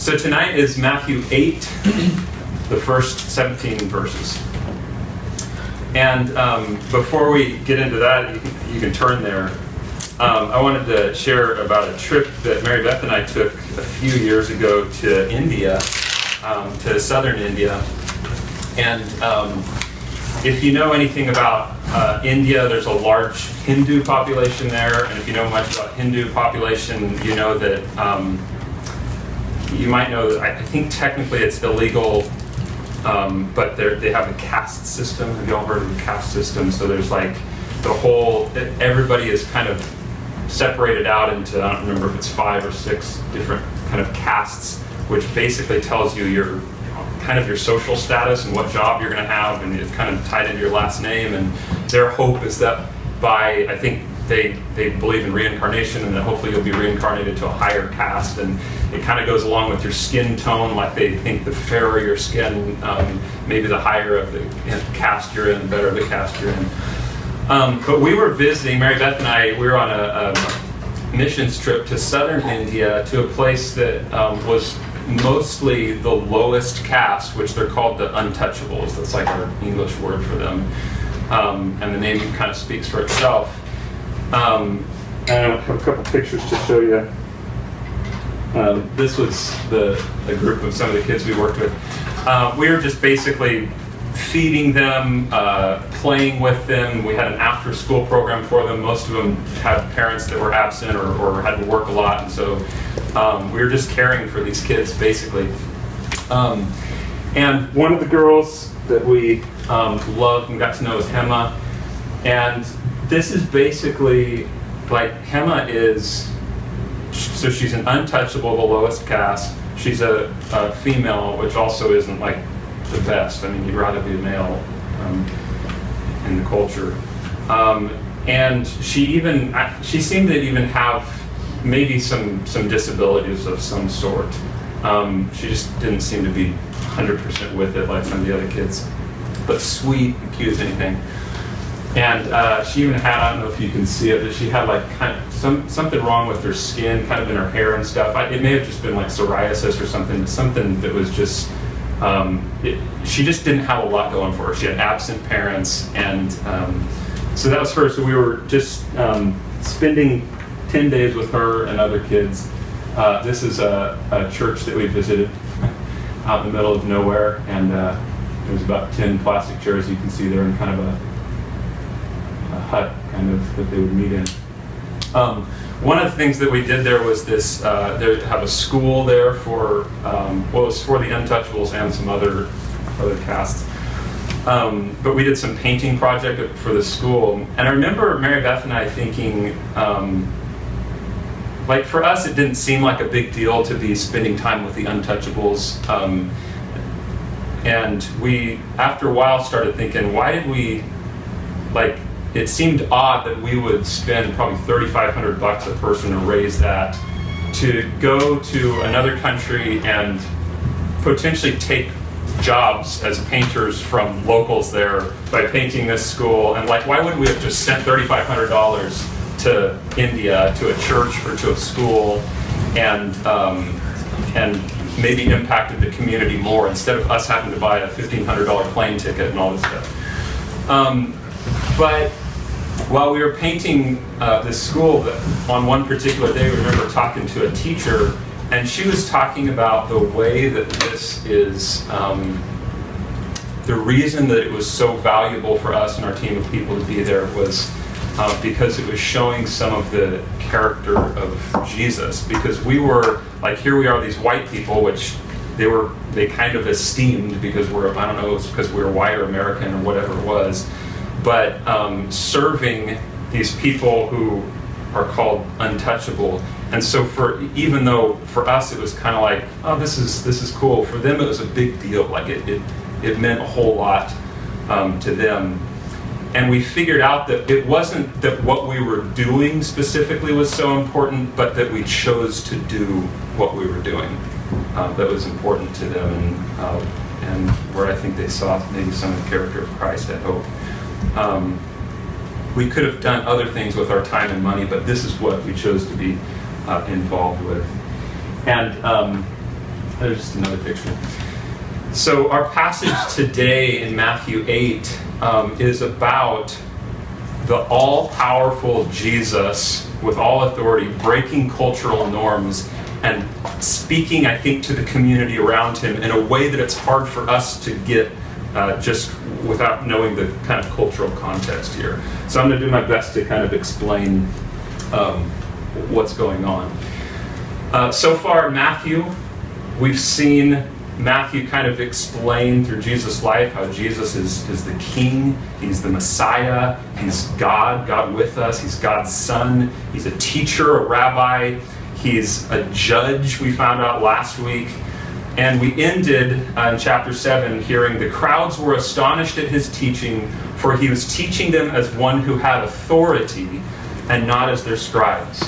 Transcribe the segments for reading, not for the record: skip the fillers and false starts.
So tonight is Matthew 8, the first 17 verses. And before we get into that, you can turn there. I wanted to share about a trip that Mary Beth and I took a few years ago to India, to southern India. And if you know anything about India, there's a large Hindu population there. And if you know much about Hindu population, you know that you might know that I think technically it's illegal, but they have a caste system. Have you all heard of the caste system? So there's like the whole, everybody is kind of separated out into, I don't remember if it's 5 or 6 different kind of castes, which basically tells you your kind of your social status and what job you're going to have, and it's kind of tied into your last name. And their hope is that by, I think they believe in reincarnation, and that hopefully you'll be reincarnated to a higher caste. And it kind of goes along with your skin tone, like they think the fairer your skin, maybe the higher of the caste you're in, the better the caste you're in. But we were visiting, Mary Beth and I, we were on a missions trip to southern India, to a place that was mostly the lowest caste, which they're called the untouchables. That's like our English word for them. And the name kind of speaks for itself. And I have a couple pictures to show you. This was a group of some of the kids we worked with. We were just basically feeding them, playing with them. We had an after-school program for them. Most of them had parents that were absent or had to work a lot, and so we were just caring for these kids, basically. And one of the girls that we loved and got to know is Hema. And this is basically, like, Hema is, so she's an untouchable, the lowest caste. She's a female, which also isn't like the best. I mean, you'd rather be a male in the culture. And she seemed to even have maybe some disabilities of some sort. She just didn't seem to be 100% with it like some of the other kids, but sweet and cute as anything. And she even had, I don't know if you can see it, but she had like kind of something wrong with her skin, kind of in her hair and stuff. It may have just been like psoriasis or something that was just, she just didn't have a lot going for her. She had absent parents, and so that was her. So we were just spending 10 days with her and other kids. This is a church that we visited out in the middle of nowhere, and there's about 10 plastic chairs you can see there, in kind of a hut kind of that they would meet in. One of the things that we did there was this, they have a school there for, well, it was for the untouchables and some other castes. But we did some painting project for the school. And I remember Mary Beth and I thinking, like for us, it didn't seem like a big deal to be spending time with the untouchables. And we, after a while, started thinking, why did we, like, it seemed odd that we would spend probably $3,500 a person to raise that, to go to another country and potentially take jobs as painters from locals there by painting this school. And like, why wouldn't we have just sent $3,500 to India, to a church or to a school, and maybe impacted the community more, instead of us having to buy a $1,500 plane ticket and all this stuff. But while we were painting this school, on one particular day, we remember talking to a teacher, and she was talking about the way that this is, the reason that it was so valuable for us and our team of people to be there was because it was showing some of the character of Jesus. Because we were, like, here we are, these white people, which they kind of esteemed because we're, I don't know, it's because we were white or American or whatever it was, but serving these people who are called untouchable. And so even though for us it was kind of like, oh, this is cool, for them it was a big deal. Like it meant a whole lot to them. And we figured out that it wasn't that what we were doing specifically was so important, but that we chose to do what we were doing that was important to them, and where I think they saw maybe some of the character of Christ, I hope. We could have done other things with our time and money, but this is what we chose to be involved with. And There's just another picture. So our passage today in Matthew 8 is about the all-powerful Jesus with all authority, breaking cultural norms and speaking, I think, to the community around him in a way that it's hard for us to get just without knowing the kind of cultural context here. So I'm going to do my best to kind of explain what's going on. So far in Matthew, we've seen Matthew kind of explain through Jesus' life how Jesus is the King, he's the Messiah, he's God with us, he's God's Son, he's a teacher, a rabbi, he's a judge, we found out last week. And we ended in chapter 7 hearing the crowds were astonished at his teaching, for he was teaching them as one who had authority and not as their scribes.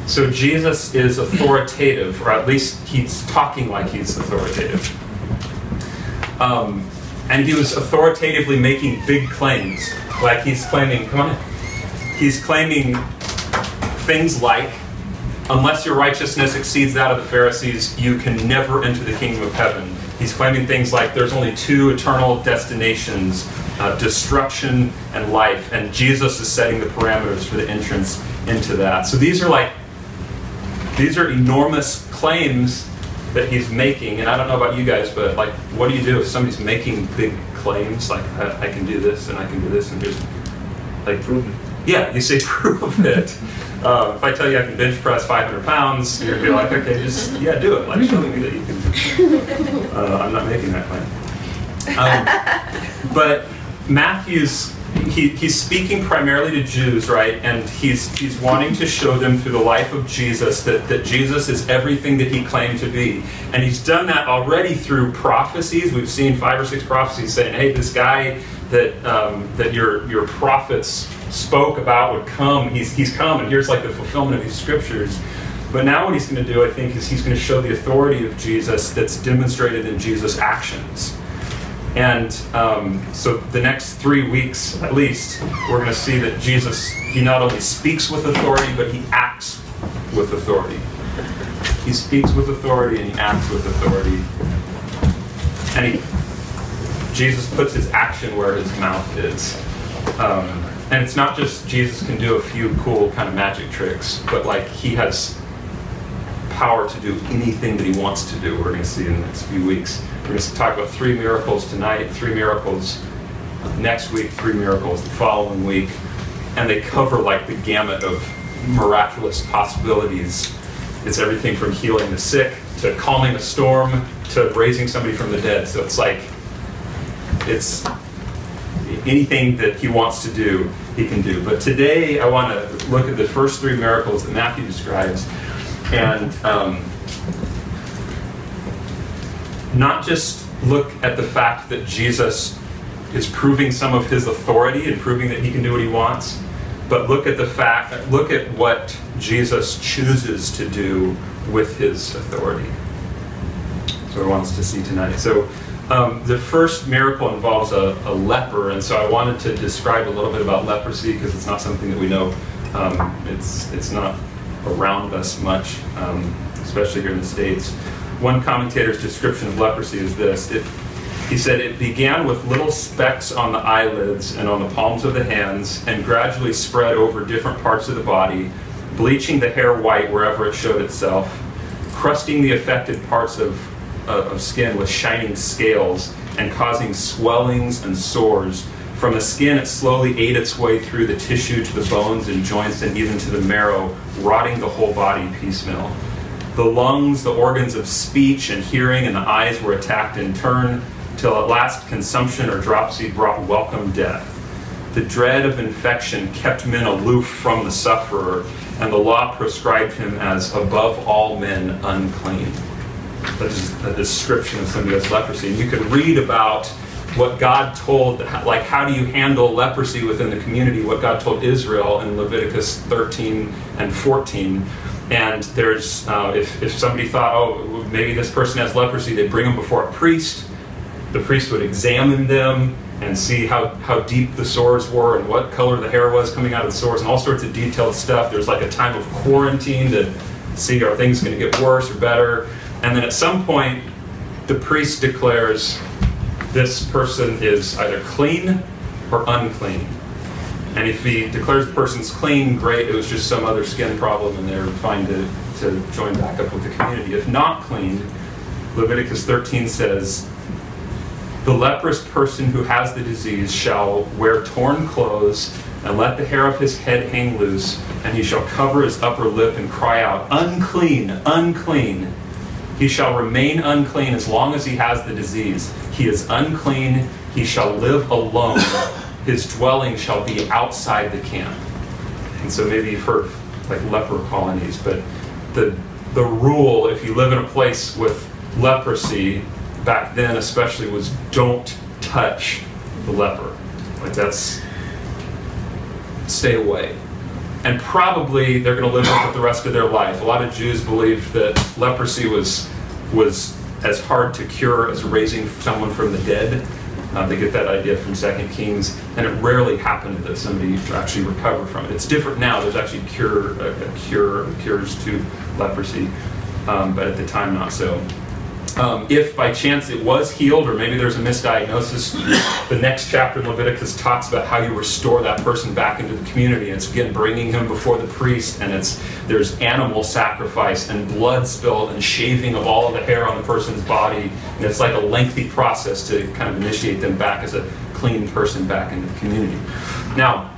So Jesus is authoritative, or at least he's talking like he's authoritative. And he was authoritatively making big claims. Like he's claiming, he's claiming things like, unless your righteousness exceeds that of the Pharisees, you can never enter the kingdom of heaven. He's claiming things like there's only two eternal destinations, destruction and life. And Jesus is setting the parameters for the entrance into that. So these are enormous claims that he's making. And I don't know about you guys, but like, what do you do if somebody's making big claims? Like, I can do this and I can do this, and just like, prove it. Yeah, you say prove it. If I tell you I can bench press 500 pounds, you're going to be like, okay, just, yeah, do it. Like, show me that you can. I'm not making that claim. But Matthew's, he's speaking primarily to Jews, right? And he's wanting to show them through the life of Jesus that Jesus is everything that he claimed to be. And he's done that already through prophecies. We've seen 5 or 6 prophecies saying, hey, this guy that your prophets spoke about would come, he's come, and here's like the fulfillment of these scriptures. But now what he's going to do, I think, is he's going to show the authority of Jesus that's demonstrated in Jesus' actions. And so the next 3 weeks, at least, we're going to see that Jesus, he not only speaks with authority, but he acts with authority. He speaks with authority and he acts with authority. And Jesus puts his action where his mouth is. And it's not just Jesus can do a few cool kind of magic tricks, but like he has power to do anything that he wants to do. We're going to see in the next few weeks. We're going to talk about 3 miracles tonight, 3 miracles next week, 3 miracles the following week. And they cover like the gamut of miraculous possibilities. It's everything from healing the sick, to calming a storm, to raising somebody from the dead. So it's like, it's anything that he wants to do, he can do. But today I want to look at the first 3 miracles that Matthew describes. And not just look at the fact that Jesus is proving some of his authority and proving that he can do what he wants, but look at the fact, look at what Jesus chooses to do with his authority. That's what I want us to see tonight. So the first miracle involves a leper, and so I wanted to describe a little bit about leprosy because it's not something that we know. It's not around us much, especially here in the States. One commentator's description of leprosy is this. He said, it began with little specks on the eyelids and on the palms of the hands, and gradually spread over different parts of the body, bleaching the hair white wherever it showed itself, crusting the affected parts of skin with shining scales, and causing swellings and sores. From the skin, it slowly ate its way through the tissue to the bones and joints and even to the marrow, rotting the whole body piecemeal. The lungs, the organs of speech and hearing, and the eyes were attacked in turn, till at last consumption or dropsy brought welcome death. The dread of infection kept men aloof from the sufferer, and the law prescribed him as above all men unclean. That is a description of somebody who has leprosy. And you can read about what God told, like how do you handle leprosy within the community, what God told Israel in Leviticus 13 and 14. And there's, if somebody thought, oh, maybe this person has leprosy, they'd bring them before a priest. The priest would examine them and see how deep the sores were and what color the hair was coming out of the sores and all sorts of detailed stuff. There's like a time of quarantine to see are things going to get worse or better. And then at some point, the priest declares this person is either clean or unclean. And if he declares the person's clean, great, it was just some other skin problem and they're fine to join back up with the community. If not clean, Leviticus 13 says, the leprous person who has the disease shall wear torn clothes and let the hair of his head hang loose, and he shall cover his upper lip and cry out, unclean, unclean. He shall remain unclean as long as he has the disease. He is unclean, he shall live alone. His dwelling shall be outside the camp. And so maybe you've heard of like leper colonies, but the rule, if you live in a place with leprosy, back then especially, was don't touch the leper. Like that's, stay away. And probably they're going to live with it the rest of their life. A lot of Jews believed that leprosy was as hard to cure as raising someone from the dead. They get that idea from 2 Kings, and it rarely happened that somebody actually recovered from it. It's different now. There's actually cures to leprosy, but at the time not so. If by chance it was healed, or maybe there's a misdiagnosis, the next chapter in Leviticus talks about how you restore that person back into the community. And it's again bringing him before the priest, and there's animal sacrifice and blood spilled and shaving of all of the hair on the person's body. And it's like a lengthy process to kind of initiate them back as a clean person back into the community. Now,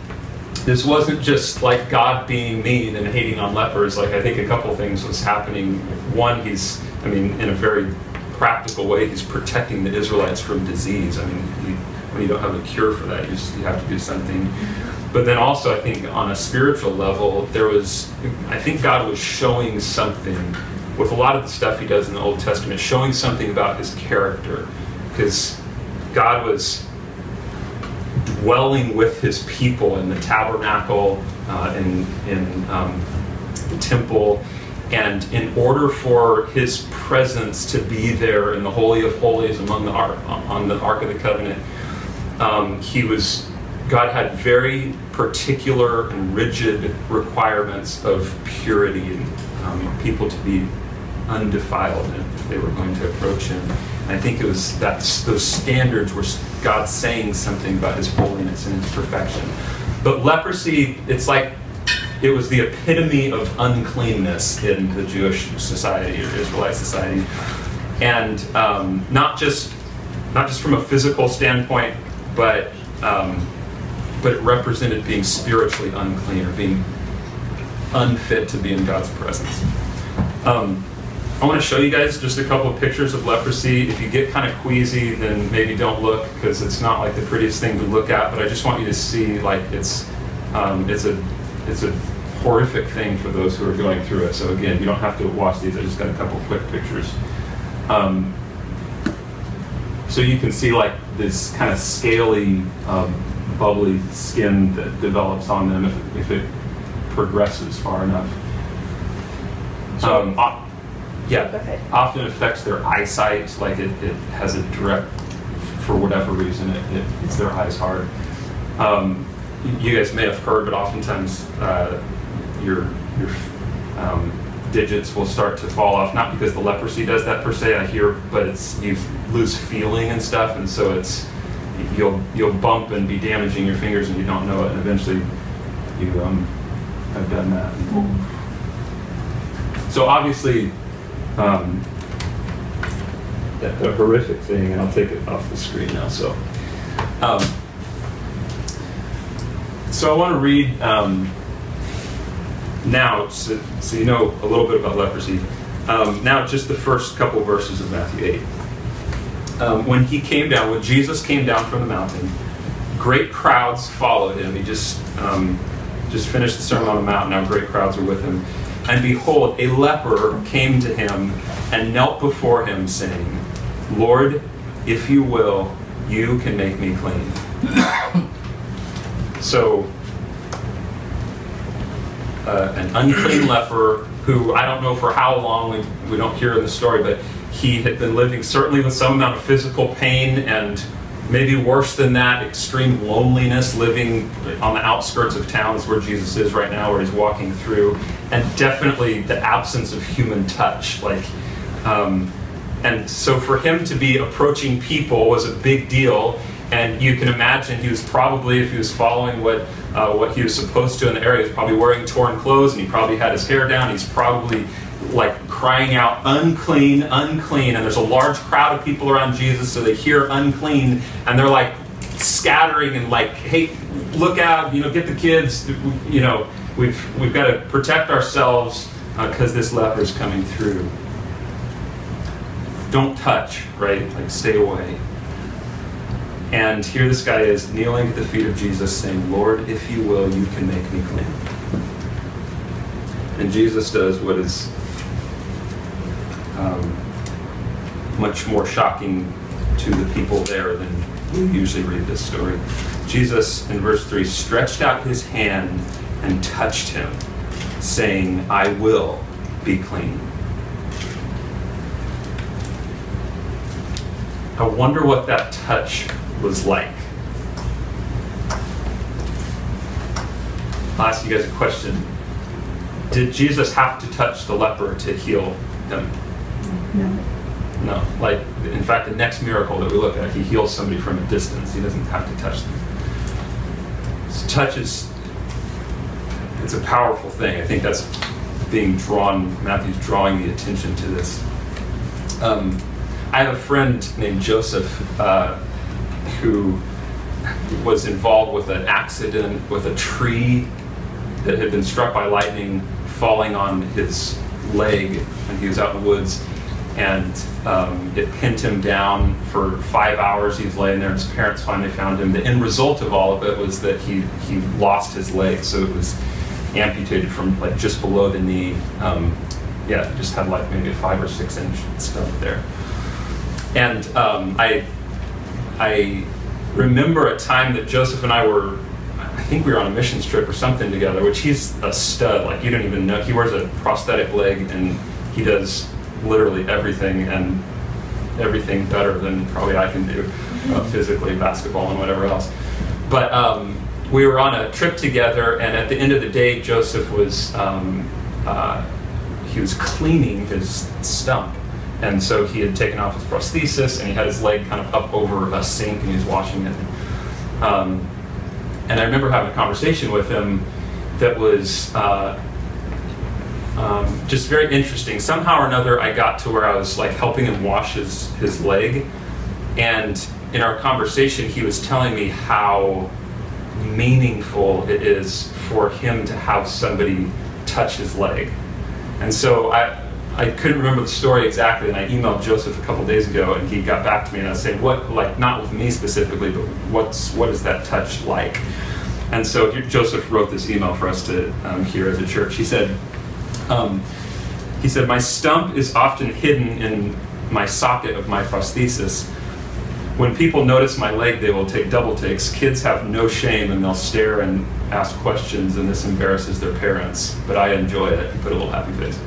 this wasn't just like God being mean and hating on lepers. Like I think a couple of things was happening. One, in a very practical way, he's protecting the Israelites from disease. I mean, when you don't have a cure for that, you have to do something. But then also, I think on a spiritual level, I think God was showing something with a lot of the stuff he does in the Old Testament, showing something about his character. Because God was dwelling with his people in the tabernacle, in the temple. And in order for his presence to be there in the Holy of Holies on the Ark of the Covenant, God had very particular and rigid requirements of purity and people to be undefiled if they were going to approach him. And I think it was those standards were God saying something about his holiness and his perfection. But leprosy, it's like it was the epitome of uncleanness in the Jewish society or Israelite society, and not just from a physical standpoint, but it represented being spiritually unclean or being unfit to be in God's presence. I want to show you guys just a couple of pictures of leprosy. If you get kind of queasy, then maybe don't look, because it's not like the prettiest thing to look at. But I just want you to see, like it's a horrific thing for those who are going through it. So again, you don't have to watch these. I just got a couple quick pictures. So you can see like this kind of scaly, bubbly skin that develops on them if it progresses far enough. Often affects their eyesight. Like it has a direct, for whatever reason, it hits their eyes hard. You guys may have heard, but oftentimes your digits will start to fall off. Not because the leprosy does that per se, I hear, but you lose feeling and stuff, and so you'll bump and be damaging your fingers and you don't know it, and eventually you have done that. So obviously, the horrific thing, and I'll take it off the screen now. So I want to read now, so you know a little bit about leprosy. Now, just the first couple verses of Matthew 8. When Jesus came down from the mountain, great crowds followed him. He just finished the Sermon on the Mount. Now great crowds are with him. And behold, a leper came to him and knelt before him, saying, Lord, if you will, you can make me clean. So, an unclean leper who, I don't know for how long, we don't hear in the story, but he had been living certainly with some amount of physical pain, and maybe worse than that, extreme loneliness, living on the outskirts of towns where Jesus is right now, where he's walking through, and definitely the absence of human touch. Like, And so for him to be approaching people was a big deal. And you can imagine he was probably, if he was following what he was supposed to in the area, he was probably wearing torn clothes, and he probably had his hair down. He's probably like crying out, "Unclean, unclean!" And there's a large crowd of people around Jesus, so they hear "unclean," and they're like scattering and like, "Hey, look out! Get the kids! We've got to protect ourselves because this leper is coming through. Don't touch, right? Like, stay away." And here this guy is kneeling at the feet of Jesus saying, "Lord, if you will, you can make me clean." And Jesus does what is much more shocking to the people there than we usually read this story. Jesus, in verse 3, stretched out his hand and touched him, saying, "I will be clean." I wonder what that touch was like. I'll ask you guys a question. Did Jesus have to touch the leper to heal him? No. No. Like, in fact, the next miracle that we look at, he heals somebody from a distance. He doesn't have to touch them. So touch it's a powerful thing. I think that's being drawn, Matthew's drawing the attention to this. I have a friend named Joseph who was involved with an accident with a tree that had been struck by lightning falling on his leg, and he was out in the woods, and it pinned him down for 5 hours. He was laying there, and his parents finally found him. The end result of all of it was that he lost his leg, so it was amputated from like just below the knee. Just had like maybe a 5 or 6 inch stump there. And I remember a time that Joseph and I were, I think we were on a missions trip or something together, which he's a stud. Like, you don't even know. He wears a prosthetic leg, and he does literally everything, and everything better than probably I can do physically, basketball and whatever else. But we were on a trip together, and at the end of the day, Joseph was he was cleaning his stump. And so he had taken off his prosthesis, and he had his leg kind of up over a sink, and he was washing it. And I remember having a conversation with him that was just very interesting. Somehow or another, I got to where I was like helping him wash his leg. And in our conversation, he was telling me how meaningful it is for him to have somebody touch his leg. And so I couldn't remember the story exactly, and I emailed Joseph a couple days ago, and he got back to me, and I was saying, what, like, not with me specifically, but what is that touch like? And so Joseph wrote this email for us to hear as a church. He said, "My stump is often hidden in my socket of my prosthesis. When people notice my leg, they will take double takes. Kids have no shame, and they'll stare and ask questions, and this embarrasses their parents. But I enjoy it." He put a little happy face.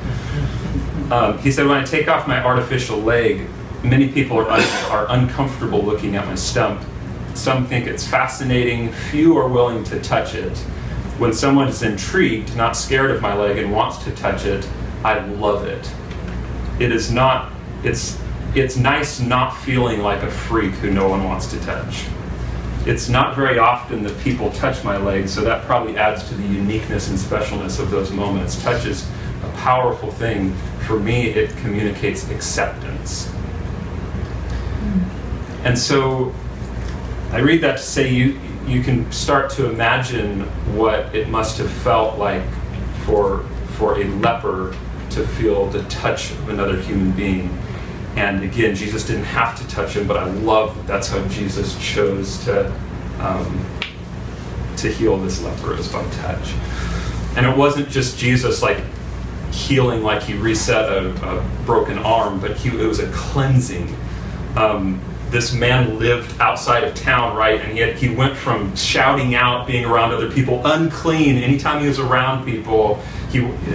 He said, "When I take off my artificial leg, many people are uncomfortable looking at my stump. Some think it's fascinating. Few are willing to touch it. When someone is intrigued, not scared of my leg, and wants to touch it, I love it. It's nice not feeling like a freak who no one wants to touch. It's not very often that people touch my leg, so that probably adds to the uniqueness and specialness of those moments. Touch is a powerful thing. For me, it communicates acceptance." And so I read that to say you can start to imagine what it must have felt like for a leper to feel the touch of another human being. And again, Jesus didn't have to touch him, but I love that that's how Jesus chose to heal this leper, is by touch. And it wasn't just Jesus like healing, like he reset a broken arm, but it was a cleansing. This man lived outside of town, right? And he went from shouting out, being around other people, unclean, anytime he was around people,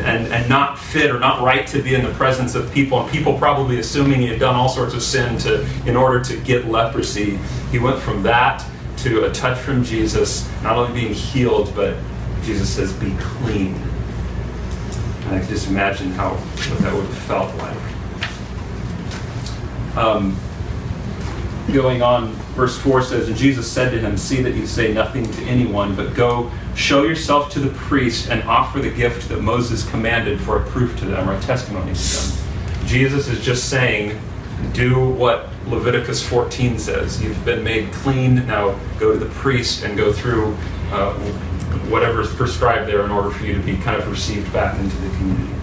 and not fit or not right to be in the presence of people, and people probably assuming he had done all sorts of sin in order to get leprosy. He went from that to a touch from Jesus, not only being healed, but Jesus says, "Be clean." And I can just imagine what that would have felt like. Going on, verse 4 says, and Jesus said to him, see that you say nothing to anyone, but go show yourself to the priest and offer the gift that Moses commanded for a proof to them, or a testimony to them. Jesus is just saying, do what Leviticus 14 says. You've been made clean, now go to the priest and go through whatever is prescribed there in order for you to be kind of received back into the community.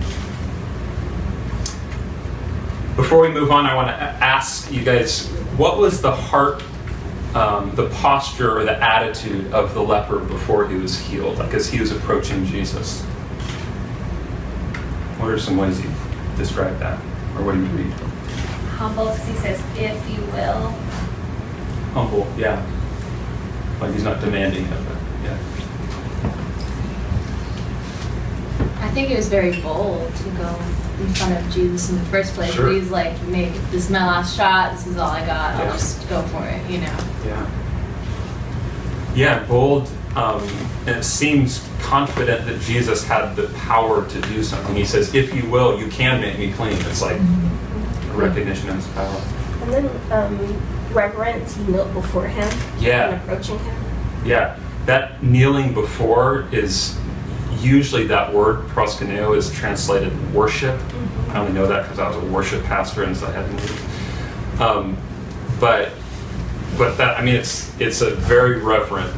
Before we move on, I want to ask you guys, what was the heart, the posture, or the attitude of the leper before he was healed, like as he was approaching Jesus? What are some ways you describe that? Or what do you read? Humble, because he says, if you will. Humble, yeah. Like he's not demanding of it, yeah. I think it was very bold to go in front of Jesus in the first place. Sure. He's like, maybe this is my last shot, this is all I got, Yeah. I'll just go for it, you know. Yeah. Yeah, bold, and it seems confident that Jesus had the power to do something. He says, if you will, you can make me clean. It's like a recognition of his power. And then reverence, he knelt before him Yeah. and approaching him. Yeah, that kneeling before is usually that word, proskuneo, is translated worship. I only know that because I was a worship pastor and so I had to kneel. But that, I mean, it's a very reverent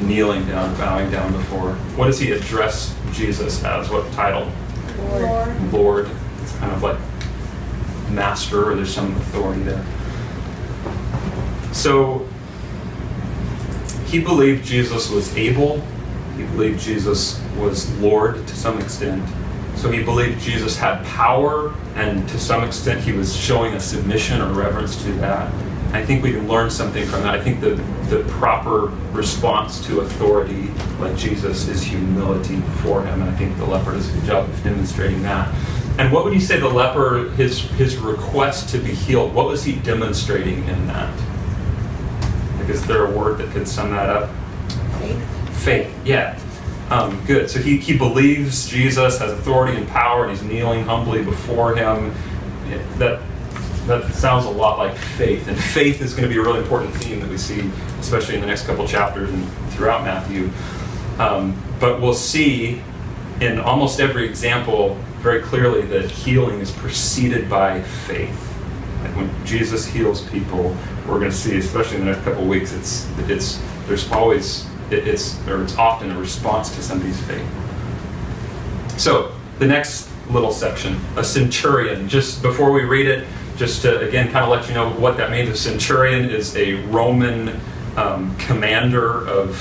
kneeling down, bowing down before. What does he address Jesus as? What title? Lord. Lord. It's kind of like master, or there's some authority there. So he believed Jesus was able. He believed Jesus was Lord to some extent. So he believed Jesus had power, and to some extent he was showing a submission or reverence to that. I think we can learn something from that. I think the proper response to authority, like Jesus, is humility before him, and I think the leper does a good job of demonstrating that. And what would you say the leper, his request to be healed, what was he demonstrating in that? Like, is there a word that could sum that up? Faith. Faith, yeah. Good. So he believes Jesus has authority and power, and he's kneeling humbly before him. That sounds a lot like faith. And faith is going to be a really important theme that we see, especially in the next couple chapters and throughout Matthew. But we'll see in almost every example very clearly that healing is preceded by faith. Like when Jesus heals people, we're going to see, especially in the next couple of weeks, it's often a response to somebody's faith. So the next little section, a centurion. Just before we read it, just to again kind of let you know what that means. A centurion is a Roman commander of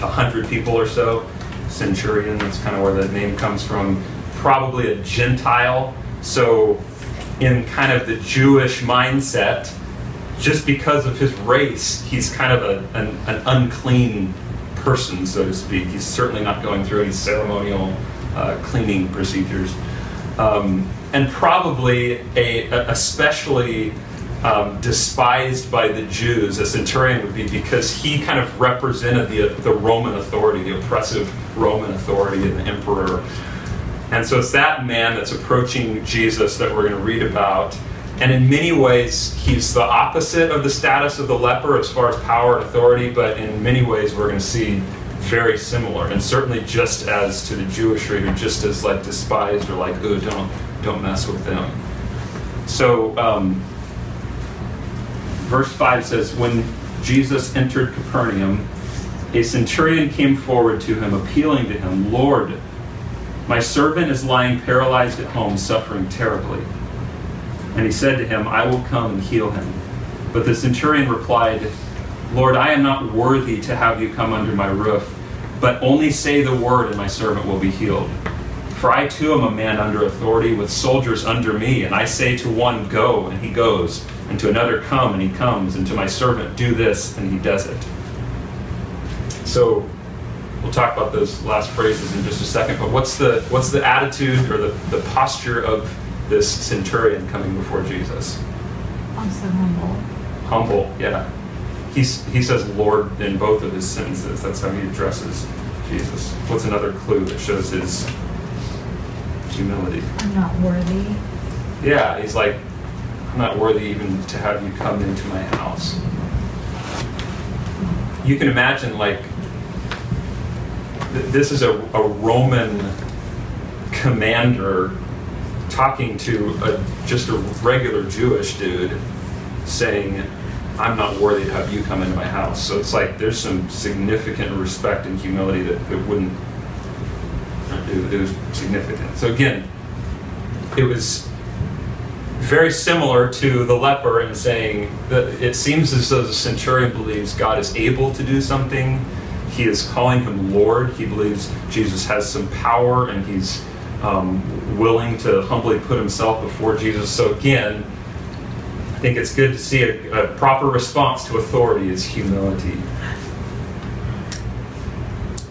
100 people or so. Centurion, that's kind of where the name comes from. Probably a Gentile. So in kind of the Jewish mindset, just because of his race, he's kind of an unclean person, so to speak. He's certainly not going through any ceremonial cleaning procedures. And probably especially despised by the Jews. A centurion would be because he kind of represented the Roman authority, the oppressive Roman authority and the emperor. And so it's that man that's approaching Jesus that we're going to read about. And in many ways, he's the opposite of the status of the leper as far as power and authority, but in many ways we're going to see very similar. And certainly just as to the Jewish reader, just as like despised or like, ooh, don't mess with them. So verse 5 says, when Jesus entered Capernaum, a centurion came forward to him, appealing to him, Lord, my servant is lying paralyzed at home, suffering terribly. And he said to him, I will come and heal him. But the centurion replied, Lord, I am not worthy to have you come under my roof, but only say the word and my servant will be healed. For I too am a man under authority with soldiers under me, and I say to one, go, and he goes, and to another, come, and he comes, and to my servant, do this, and he does it. So we'll talk about those last phrases in just a second, but what's the attitude or the posture of this centurion coming before Jesus? Also humble. Humble, yeah. He says Lord in both of his sentences. That's how he addresses Jesus. What's another clue that shows his humility? I'm not worthy. Yeah, he's like, I'm not worthy even to have you come into my house. You can imagine, like, this is a Roman commander talking to just a regular Jewish dude saying, I'm not worthy to have you come into my house. So it's like there's some significant respect and humility that wouldn't, it was significant. So again, it was very similar to the leper in saying that it seems as though the centurion believes God is able to do something. He is calling him Lord. He believes Jesus has some power, and he's willing to humbly put himself before Jesus. So again, I think it's good to see a proper response to authority is humility.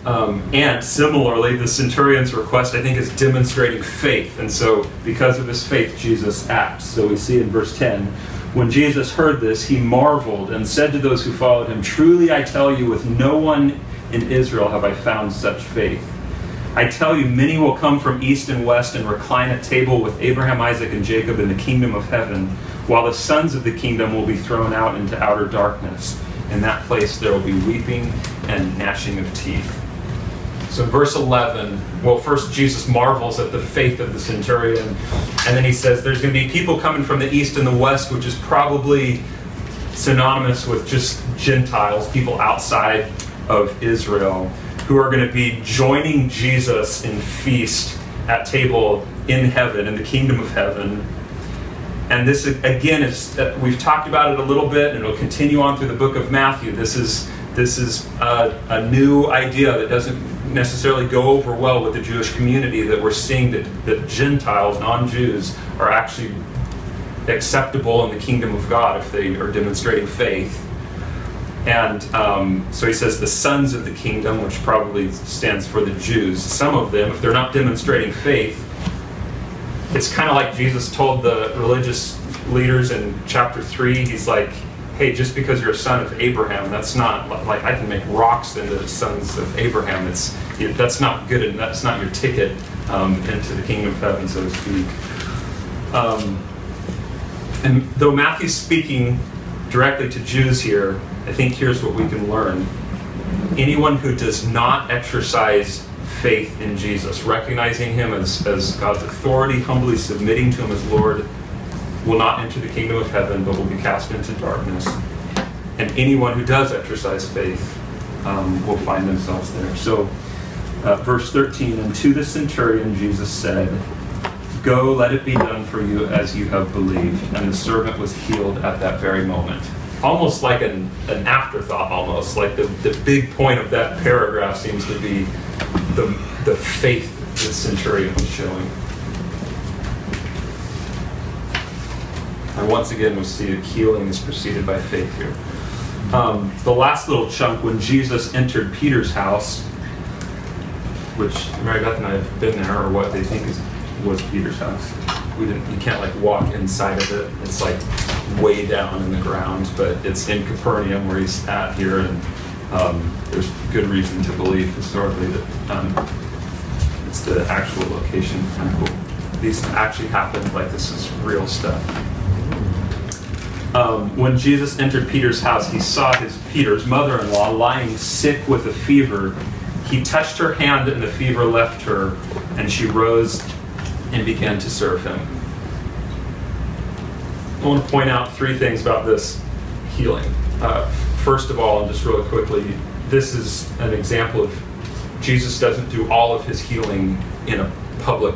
And similarly, the centurion's request, I think, is demonstrating faith. And so because of his faith, Jesus acts. So we see in verse 10, when Jesus heard this, he marveled and said to those who followed him, truly I tell you, with no one in Israel have I found such faith. I tell you, many will come from east and west and recline at table with Abraham, Isaac, and Jacob in the kingdom of heaven, while the sons of the kingdom will be thrown out into outer darkness. In that place there will be weeping and gnashing of teeth. So in verse 11, well, first Jesus marvels at the faith of the centurion, and then he says there's going to be people coming from the east and the west, which is probably synonymous with just Gentiles, people outside of Israel, who are going to be joining Jesus in feast at table in heaven, in the kingdom of heaven. And this, again, is we've talked about it a little bit, and it'll continue on through the book of Matthew. This is a new idea that doesn't necessarily go over well with the Jewish community, that we're seeing that Gentiles, non-Jews, are actually acceptable in the kingdom of God if they are demonstrating faith. And so he says the sons of the kingdom, which probably stands for the Jews. Some of them, if they're not demonstrating faith, it's kind of like Jesus told the religious leaders in chapter 3, he's like, hey, just because you're a son of Abraham, that's not like I can make rocks into sons of Abraham. That's not good, and that's not your ticket into the kingdom of heaven, so to speak. And though Matthew's speaking directly to Jews here, I think here's what we can learn. Anyone who does not exercise faith in Jesus, recognizing him as God's authority, humbly submitting to him as Lord, will not enter the kingdom of heaven, but will be cast into darkness. And anyone who does exercise faith will find themselves there. So, verse 13, and to the centurion Jesus said, go, let it be done for you as you have believed. And the servant was healed at that very moment. Almost like an afterthought, almost. Like the big point of that paragraph seems to be the faith the centurion was showing. And once again, we see that healing is preceded by faith here. The last little chunk, when Jesus entered Peter's house, which Mary Beth and I have been there, or what they think was Peter's house. You can't like walk inside of it. It's like way down in the ground, but it's in Capernaum where he's at here, and there's good reason to believe historically that it's the actual location. Kind of cool. These actually happened, like this is real stuff. When Jesus entered Peter's house, he saw Peter's mother-in-law lying sick with a fever. He touched her hand, and the fever left her, and she rose and began to serve him. I want to point out three things about this healing. First of all, and just really quickly, this is an example of Jesus doesn't do all of his healing in a public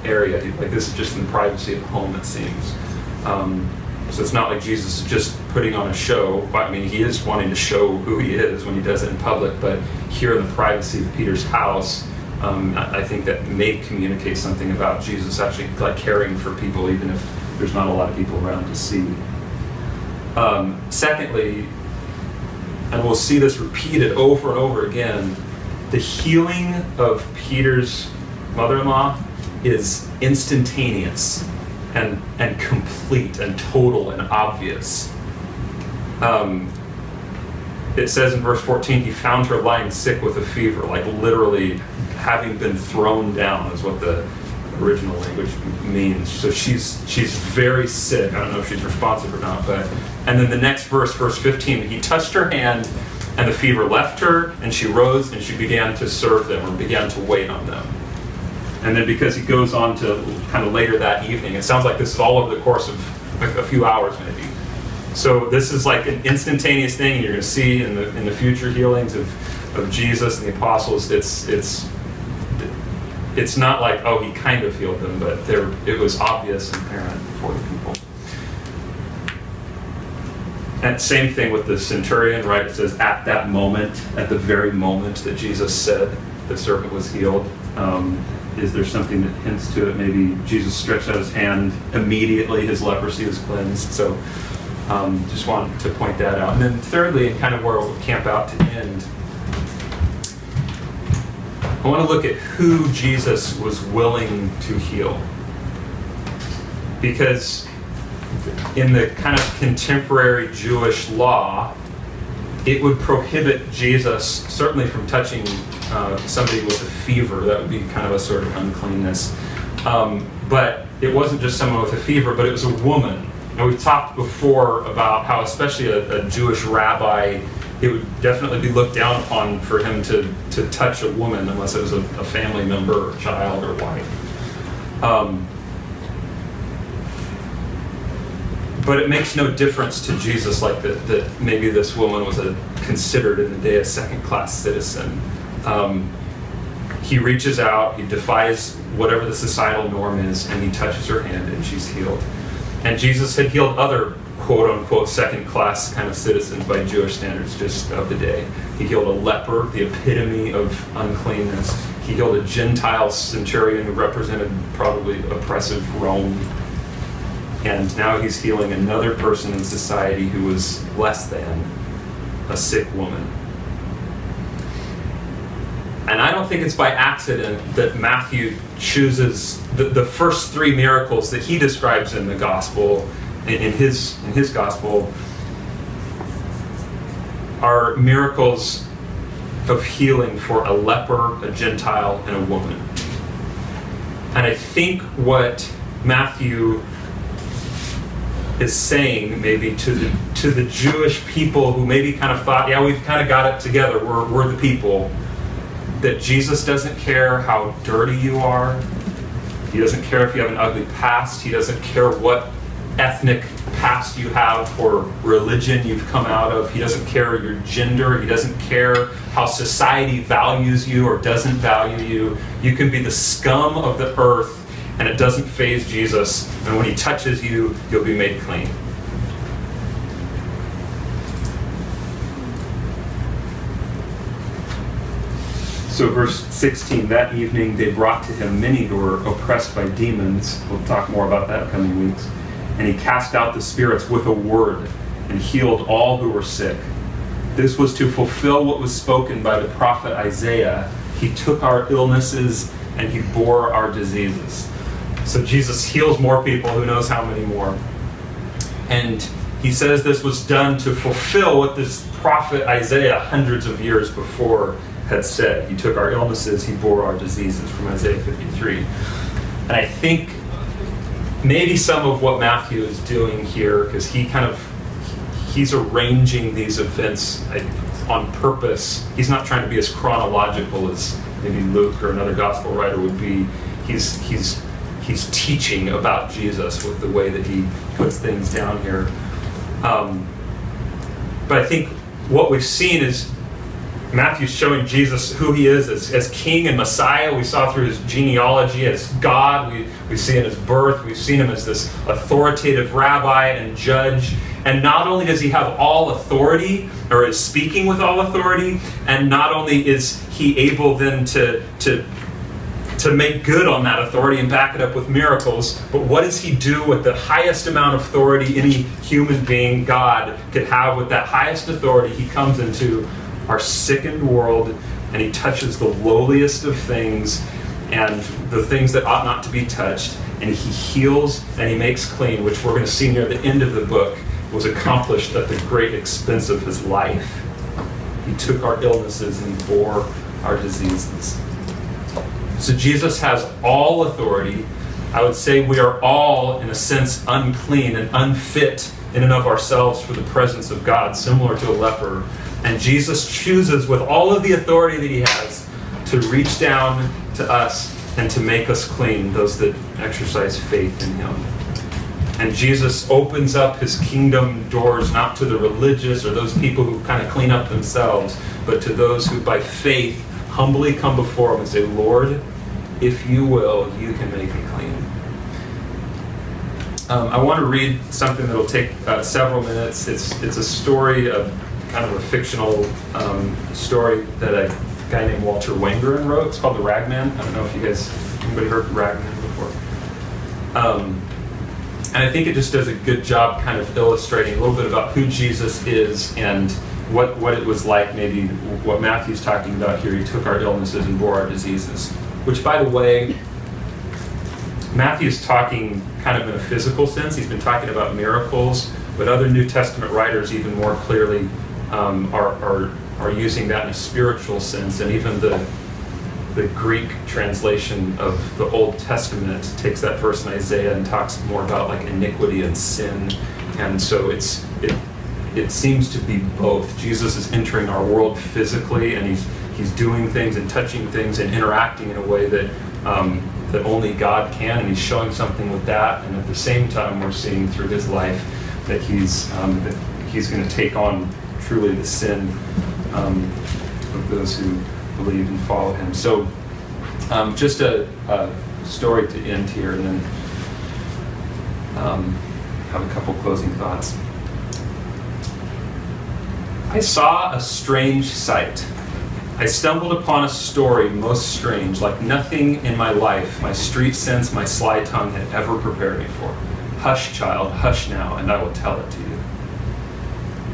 area. Like this is just in the privacy of home, it seems. So it's not like Jesus is just putting on a show. I mean, he is wanting to show who he is when he does it in public, but here in the privacy of Peter's house, I think that may communicate something about Jesus actually like caring for people, even if there's not a lot of people around to see. Secondly, and we'll see this repeated over and over again, the healing of Peter's mother-in-law is instantaneous and complete and total and obvious. It says in verse 14, he found her lying sick with a fever, like literally having been thrown down is what the original language means. So she's very sick. I don't know if she's responsive or not, but and then the next verse, verse 15, he touched her hand, and the fever left her, and she rose, and she began to serve them, or began to wait on them. And then because he goes on to kind of later that evening, it sounds like this is all over the course of like a few hours maybe. So this is like an instantaneous thing, and you're going to see in the future healings of Jesus and the apostles. It's not like, oh, he kind of healed them, but it was obvious and apparent for the people. And same thing with the centurion, right? It says at that moment, at the very moment that Jesus said the servant was healed. Is there something that hints to it? Maybe Jesus stretched out his hand, immediately his leprosy was cleansed. So just wanted to point that out. And then thirdly, and kind of where we'll camp out to end, I want to look at who Jesus was willing to heal. Because in the kind of contemporary Jewish law, it would prohibit Jesus certainly from touching somebody with a fever. That would be kind of a sort of uncleanness. But it wasn't just someone with a fever, but it was a woman. And we've talked before about how especially a Jewish rabbi, it would definitely be looked down upon for him to touch a woman unless it was a family member or child or wife. But it makes no difference to Jesus like that maybe this woman was considered in the day a second-class citizen. He reaches out, he defies whatever the societal norm is, and he touches her hand and she's healed. And Jesus had healed other quote-unquote second-class kind of citizens by Jewish standards just of the day. He healed a leper, the epitome of uncleanness. He healed a Gentile centurion who represented probably oppressive Rome. And now he's healing another person in society who was less than a sick woman. And I don't think it's by accident that Matthew chooses the first three miracles that he describes in the gospel, in his gospel, are miracles of healing for a leper, a Gentile, and a woman. And I think what Matthew is saying maybe to the Jewish people who maybe kind of thought, yeah, we've kind of got it together, we're the people, that Jesus doesn't care how dirty you are. He doesn't care if you have an ugly past. He doesn't care what ethnic past you have or religion you've come out of. He doesn't care your gender. He doesn't care how society values you or doesn't value you. You can be the scum of the earth and it doesn't faze Jesus. And when he touches you, you'll be made clean. So verse 16, that evening they brought to him many who were oppressed by demons. We'll talk more about that in coming weeks. And he cast out the spirits with a word and healed all who were sick. This was to fulfill what was spoken by the prophet Isaiah. He took our illnesses and he bore our diseases. So Jesus heals more people, who knows how many more. And he says this was done to fulfill what this prophet Isaiah hundreds of years before had said. He took our illnesses, he bore our diseases, from Isaiah 53. And I think maybe some of what Matthew is doing here, because he's arranging these events on purpose. He's not trying to be as chronological as maybe Luke or another gospel writer would be. He's teaching about Jesus with the way that he puts things down here. But I think what we've seen is Matthew's showing Jesus who he is as King and Messiah. We saw through his genealogy as God. We see in his birth. We've seen him as this authoritative rabbi and judge. And not only does he have all authority, or is speaking with all authority, and not only is he able then to make good on that authority and back it up with miracles, but what does he do with the highest amount of authority any human being, God, could have with that highest authority? He comes into our sickened world and he touches the lowliest of things and the things that ought not to be touched, and he heals and he makes clean, which we're going to see near the end of the book was accomplished at the great expense of his life. He took our illnesses and he bore our diseases. So Jesus has all authority. I would say we are all, in a sense, unclean and unfit in and of ourselves for the presence of God, similar to a leper. And Jesus chooses, with all of the authority that he has, to reach down to us and to make us clean, those that exercise faith in him. And Jesus opens up his kingdom doors not to the religious or those people who kind of clean up themselves, but to those who by faith humbly come before him and say, Lord, if you will, you can make me clean. I want to read something that will take several minutes. It's a story, kind of a fictional story that a guy named Walter Wangerin wrote. It's called The Ragman. I don't know if anybody heard The Ragman before. And I think it just does a good job kind of illustrating a little bit about who Jesus is and what it was like, maybe what Matthew's talking about here. He took our illnesses and bore our diseases. Which, by the way, Matthew's talking kind of in a physical sense. He's been talking about miracles, but other New Testament writers even more clearly are using that in a spiritual sense. And even the Greek translation of the Old Testament takes that verse in Isaiah and talks more about like iniquity and sin. And so it seems to be both. Jesus is entering our world physically, and he's doing things and touching things and interacting in a way that that only God can, and he's showing something with that. And at the same time, we're seeing through his life that he's going to take on truly the sin of those who believe and follow him. So just a story to end here, and then have a couple closing thoughts. I saw a strange sight. I stumbled upon a story most strange, like nothing in my life, my street sense, my sly tongue had ever prepared me for. Hush, child, hush now, and I will tell it to you.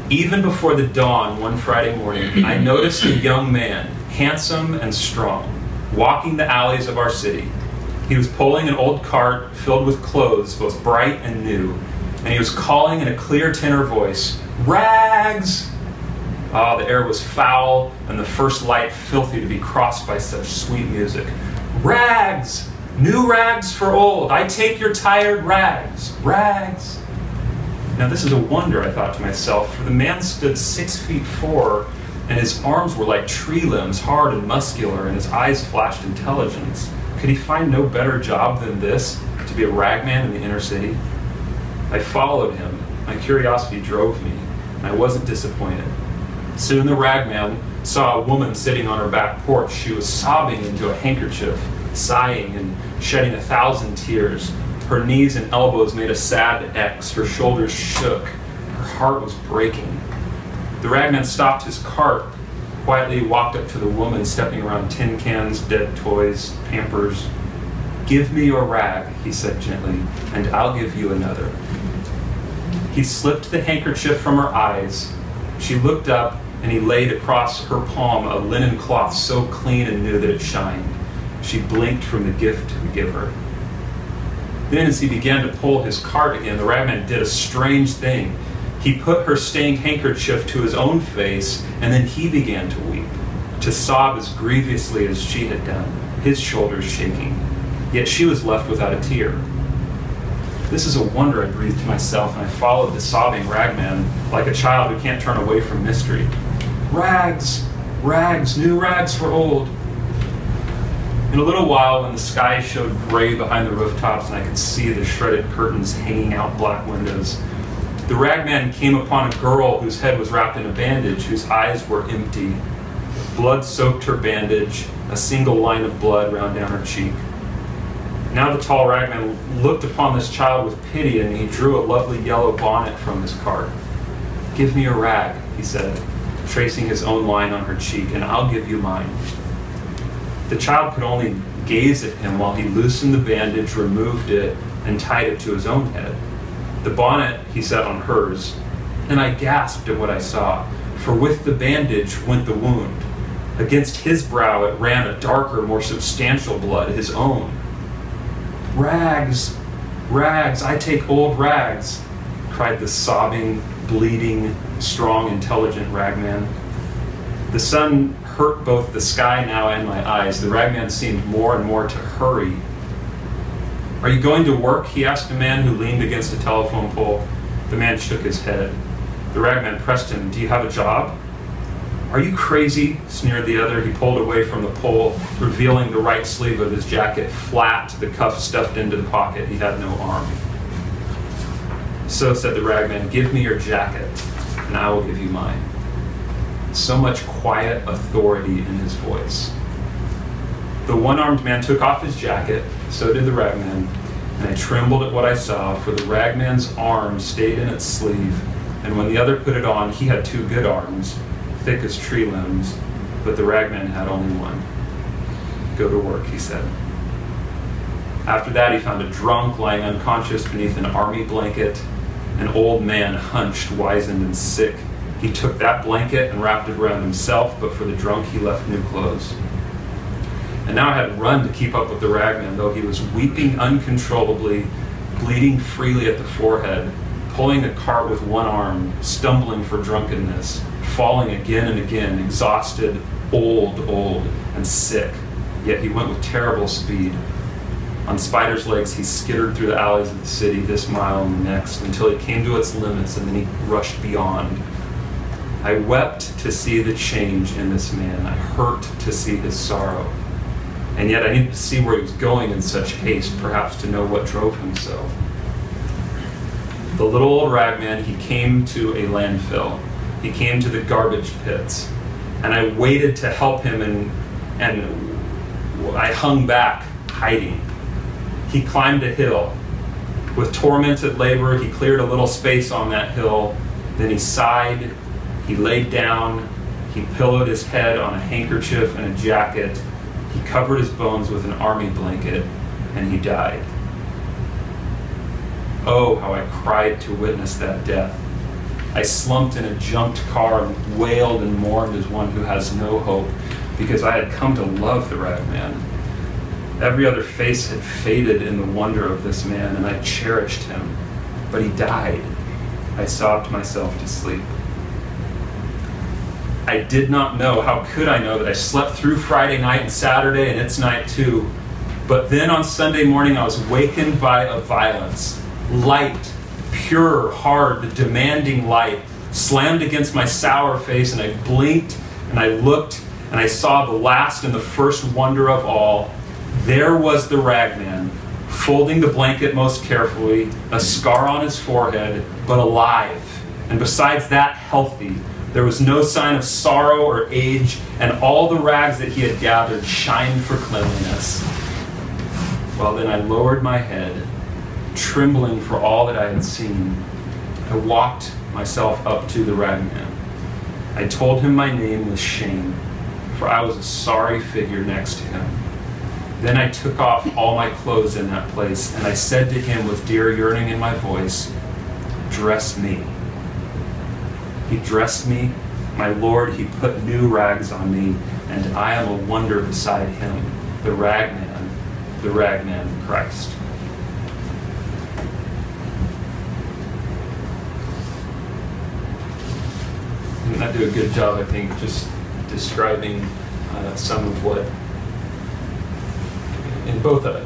Even before the dawn one Friday morning, I noticed a young man, handsome and strong, walking the alleys of our city. He was pulling an old cart filled with clothes, both bright and new, and he was calling in a clear tenor voice, "Rags!" Ah, the air was foul, and the first light filthy to be crossed by such sweet music. Rags! New rags for old! I take your tired rags! Rags! Now this is a wonder, I thought to myself, for the man stood 6'4", and his arms were like tree limbs, hard and muscular, and his eyes flashed intelligence. Could he find no better job than this, to be a ragman in the inner city? I followed him. My curiosity drove me, and I wasn't disappointed. Soon the ragman saw a woman sitting on her back porch. She was sobbing into a handkerchief, sighing and shedding 1,000 tears. Her knees and elbows made a sad X. Her shoulders shook. Her heart was breaking. The ragman stopped his cart, quietly walked up to the woman, stepping around tin cans, dead toys, Pampers. "Give me your rag," he said gently, "and I'll give you another." He slipped the handkerchief from her eyes. She looked up, and he laid across her palm a linen cloth so clean and new that it shined. She blinked from the gift to give her. Then, as he began to pull his cart again, the ragman did a strange thing. He put her stained handkerchief to his own face, and then he began to weep, to sob as grievously as she had done, his shoulders shaking. Yet she was left without a tear. "This is a wonder," I breathed to myself, and I followed the sobbing ragman like a child who can't turn away from mystery. Rags! Rags! New rags for old! In a little while, when the sky showed gray behind the rooftops and I could see the shredded curtains hanging out black windows, the ragman came upon a girl whose head was wrapped in a bandage, whose eyes were empty. Blood soaked her bandage, a single line of blood ran down her cheek. Now the tall ragman looked upon this child with pity, and he drew a lovely yellow bonnet from his cart. "Give me a rag," he said, tracing his own line on her cheek, "and I'll give you mine." The child could only gaze at him while he loosened the bandage, removed it, and tied it to his own head. The bonnet he set on hers, and I gasped at what I saw, for with the bandage went the wound. Against his brow it ran a darker, more substantial blood, his own. "Rags! Rags! I take old rags!" cried the sobbing, bleeding, strong, intelligent ragman. The sun hurt both the sky now and my eyes. The ragman seemed more and more to hurry. "Are you going to work?" he asked a man who leaned against a telephone pole. The man shook his head. The ragman pressed him. "Do you have a job?" "Are you crazy?" sneered the other. He pulled away from the pole, revealing the right sleeve of his jacket flat, the cuff stuffed into the pocket. He had no arm. "So," said the ragman, "give me your jacket, and I will give you mine." So much quiet authority in his voice. The one-armed man took off his jacket, so did the ragman, and I trembled at what I saw, for the ragman's arm stayed in its sleeve, and when the other put it on, he had two good arms, thick as tree limbs, but the ragman had only one. "Go to work," he said. After that, he found a drunk lying unconscious beneath an army blanket, an old man hunched, wizened, and sick. He took that blanket and wrapped it around himself, but for the drunk, he left new clothes. And now I had to run to keep up with the ragman, though he was weeping uncontrollably, bleeding freely at the forehead, pulling a cart with one arm, stumbling for drunkenness, falling again and again, exhausted, old, and sick. Yet he went with terrible speed. On spider's legs, he skittered through the alleys of the city, this mile and the next, until he came to its limits, and then he rushed beyond. I wept to see the change in this man. I hurt to see his sorrow. And yet I needed to see where he was going in such haste, perhaps to know what drove him so. The little old ragman, he came to a landfill. He came to the garbage pits. And I waited to help him, and I hung back, hiding. He climbed a hill. With tormented labor, he cleared a little space on that hill. Then he sighed, he laid down, he pillowed his head on a handkerchief and a jacket. He covered his bones with an army blanket, and he died. Oh, how I cried to witness that death. I slumped in a junked car and wailed and mourned as one who has no hope, because I had come to love the ragman. Every other face had faded in the wonder of this man, and I cherished him. But he died. I sobbed myself to sleep. I did not know, how could I know, that I slept through Friday night and Saturday and its night too. But then on Sunday morning I was wakened by a violence. Light, pure, hard, demanding light, slammed against my sour face, and I blinked and I looked and I saw the last and the first wonder of all. There was the ragman, folding the blanket most carefully, a scar on his forehead, but alive. And besides that, healthy. There was no sign of sorrow or age, and all the rags that he had gathered shined for cleanliness. Well, then I lowered my head, trembling for all that I had seen. I walked myself up to the ragman. I told him my name with shame, for I was a sorry figure next to him. Then I took off all my clothes in that place, and I said to him with dear yearning in my voice, "Dress me." He dressed me, my Lord, he put new rags on me, and I am a wonder beside him, the ragman Christ. And I do a good job, I think, just describing some of what, in both a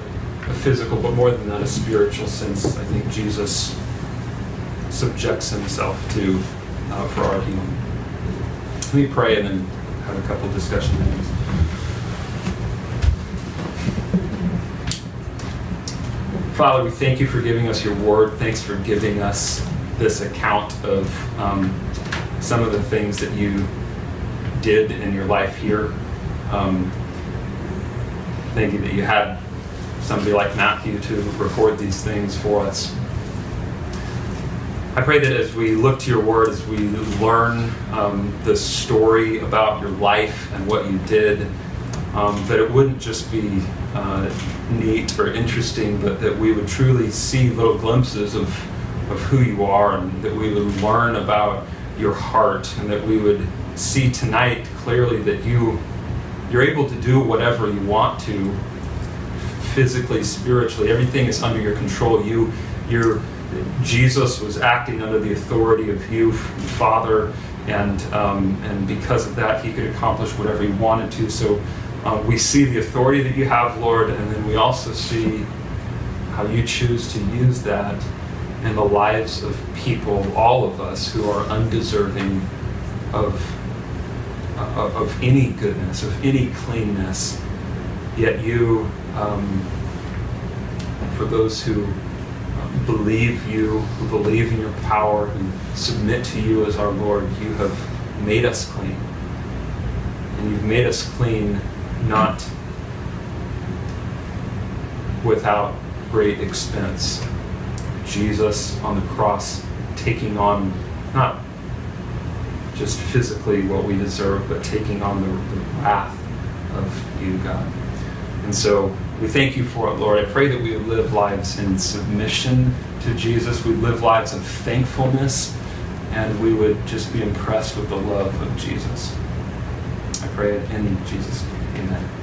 physical, but more than that, a spiritual sense, I think Jesus subjects himself to for our healing. Let me pray and then have a couple of discussion minutes. Father, we thank you for giving us your word. Thanks for giving us this account of some of the things that you did in your life here. Thank you that you had somebody like Matthew to record these things for us. I pray that as we look to your word, as we learn the story about your life and what you did, that it wouldn't just be neat or interesting, but that we would truly see little glimpses of who you are, and that we would learn about your heart, and that we would see tonight clearly that you're able to do whatever you want to, physically, spiritually. Everything is under your control. Jesus was acting under the authority of you, Father, And because of that, he could accomplish whatever he wanted to. So we see the authority that you have, Lord, and then we also see how you choose to use that in the lives of people, all of us, who are undeserving of any goodness, of any cleanness. Yet you, for those who believe you, who believe in your power, and submit to you as our Lord, you have made us clean. And you've made us clean not without great expense. Jesus on the cross taking on not just physically what we deserve, but taking on the wrath of you, God. And so we thank you for it, Lord. I pray that we would live lives in submission to Jesus. We'd live lives of thankfulness, and we would just be impressed with the love of Jesus. I pray it in Jesus' name. Amen.